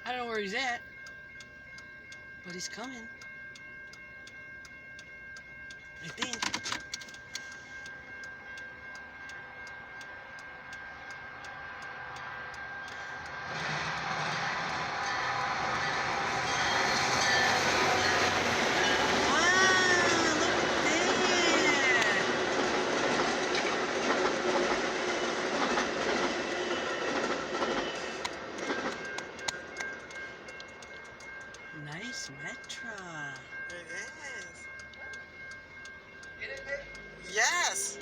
I don't know where he's at, but he's coming. I think. Nice Metra. It is. Yes.